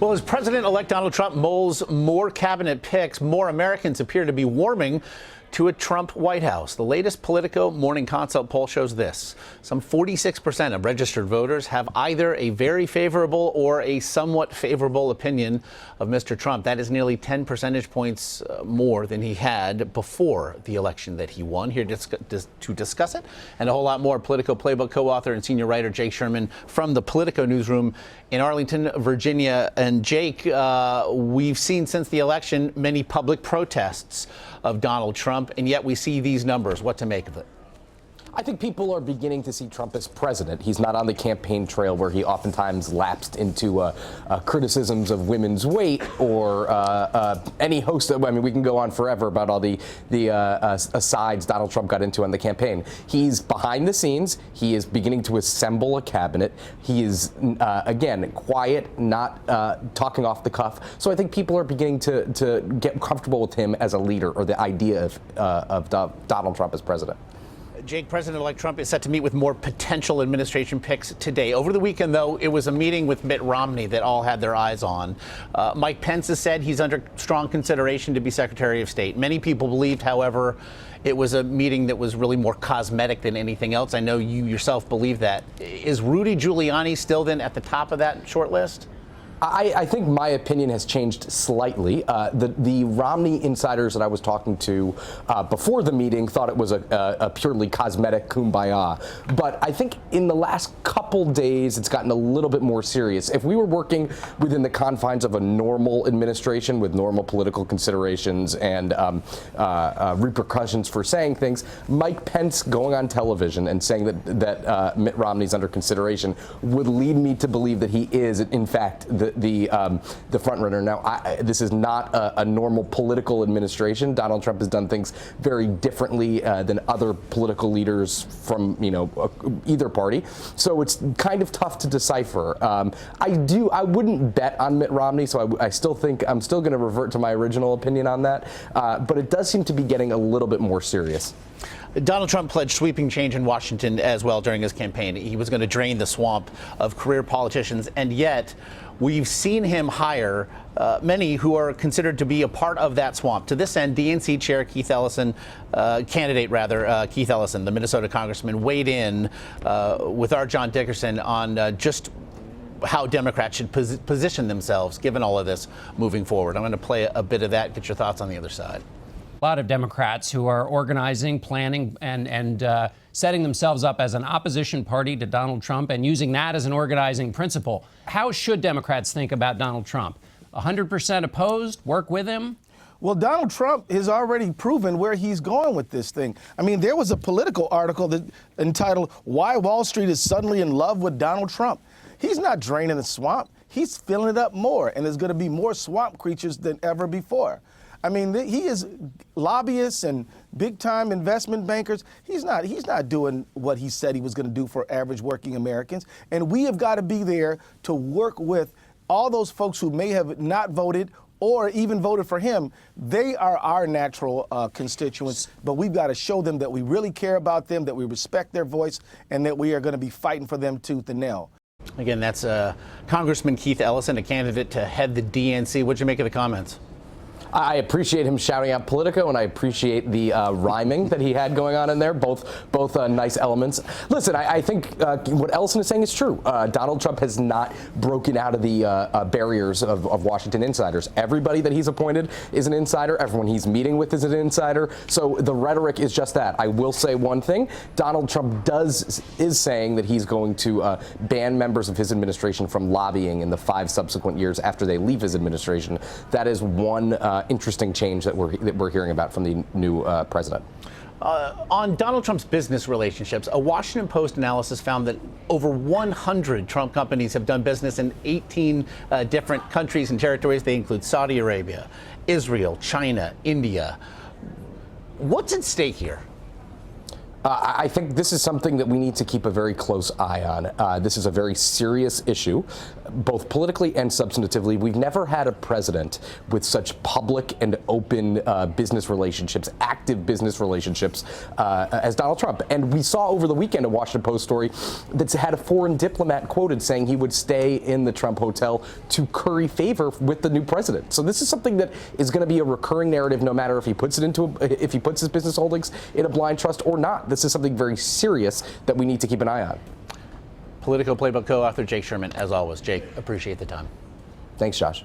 Well, as President-elect Donald Trump mulls more cabinet picks, more Americans appear to be warming to a Trump White House. The latest Politico Morning Consult poll shows this. Some 46% of registered voters have either a very favorable or a somewhat favorable opinion of Mr. Trump. That is nearly 10 percentage points more than he had before the election that he won. Here to discuss it and a whole lot more, Politico Playbook co-author and senior writer Jake Sherman from the Politico newsroom in Arlington, Virginia. And Jake, we've seen since the election many public protests of Donald Trump, and yet we see these numbers. What to make of it? I think people are beginning to see Trump as president. He's not on the campaign trail where he oftentimes lapsed into criticisms of women's weight or any host of, I mean, we can go on forever about all the asides Donald Trump got into on the campaign. He's behind the scenes. He is beginning to assemble a cabinet. He is, again, quiet, not talking off the cuff. So I think people are beginning to get comfortable with him as a leader, or the idea of Donald Trump as president. Jake, President-elect Trump is set to meet with more potential administration picks today. Over the weekend, though, it was a meeting with Mitt Romney that all had their eyes on. Mike Pence has said he's under strong consideration to be Secretary of State. Many people believed, however, it was a meeting that was really more cosmetic than anything else. I know you yourself believe that. Is Rudy Giuliani still then at the top of that short list? I think my opinion has changed slightly. The Romney insiders that I was talking to before the meeting thought it was a purely cosmetic kumbaya. But I think in the last couple days, it's gotten a little bit more serious. If we were working within the confines of a normal administration with normal political considerations and repercussions for saying things, Mike Pence going on television and saying that Mitt Romney's under consideration would lead me to believe that he is, in fact, the front runner. Now, this is not a normal political administration. Donald Trump has done things very differently than other political leaders from, either party. So it's kind of tough to decipher. I wouldn't bet on Mitt Romney, so I still think I'm still going to revert to my original opinion on that. But it does seem to be getting a little bit more serious. Donald Trump pledged sweeping change in Washington as well during his campaign. He was going to drain the swamp of career politicians, and yet we've seen him hire many who are considered to be a part of that swamp. To this end, DNC Chair Keith Ellison, Keith Ellison, the Minnesota congressman, weighed in with our John Dickerson on just how Democrats should position themselves given all of this moving forward. I'm going to play a bit of that, get your thoughts on the other side. A lot of Democrats who are organizing, planning, and setting themselves up as an opposition party to Donald Trump and using that as an organizing principle. How should Democrats think about Donald Trump? 100% opposed? Work with him? Well, Donald Trump has already proven where he's going with this thing. I mean, there was a Politico article that entitled, "Why Wall Street is Suddenly in Love with Donald Trump." He's not draining the swamp. He's filling it up more, and there's going to be more swamp creatures than ever before. I mean, he is lobbyists and big-time investment bankers. He's not doing what he said he was going to do for average working Americans. And we have got to be there to work with all those folks who may have not voted or even voted for him. They are our natural constituents, but we've got to show them that we really care about them, that we respect their voice, and that we are going to be fighting for them tooth and nail. Again, that's Congressman Keith Ellison, a candidate to head the DNC. What'd you make of the comments? I appreciate him shouting out Politico, and I appreciate the rhyming that he had going on in there, both nice elements. Listen, I think what Ellison is saying is true. Donald Trump has not broken out of the barriers of Washington insiders. Everybody that he's appointed is an insider. Everyone he's meeting with is an insider. So the rhetoric is just that. I will say one thing. Donald Trump is saying that he's going to ban members of his administration from lobbying in the 5 subsequent years after they leave his administration. That is one interesting change that we're hearing about from the new president. On Donald Trump's business relationships, a Washington Post analysis found that over 100 Trump companies have done business in 18 different countries and territories. They include Saudi Arabia, Israel, China, India. What's at stake here? I think this is something that we need to keep a very close eye on. This is a very serious issue, both politically and substantively. We've never had a president with such public and open business relationships, active business relationships as Donald Trump. And we saw over the weekend a Washington Post story that had a foreign diplomat quoted saying he would stay in the Trump hotel to curry favor with the new president. So this is something that is going to be a recurring narrative, no matter if he puts his business holdings in a blind trust or not. This is something very serious that we need to keep an eye on. Politico Playbook co-author Jake Sherman, as always. Jake, appreciate the time. Thanks, Josh.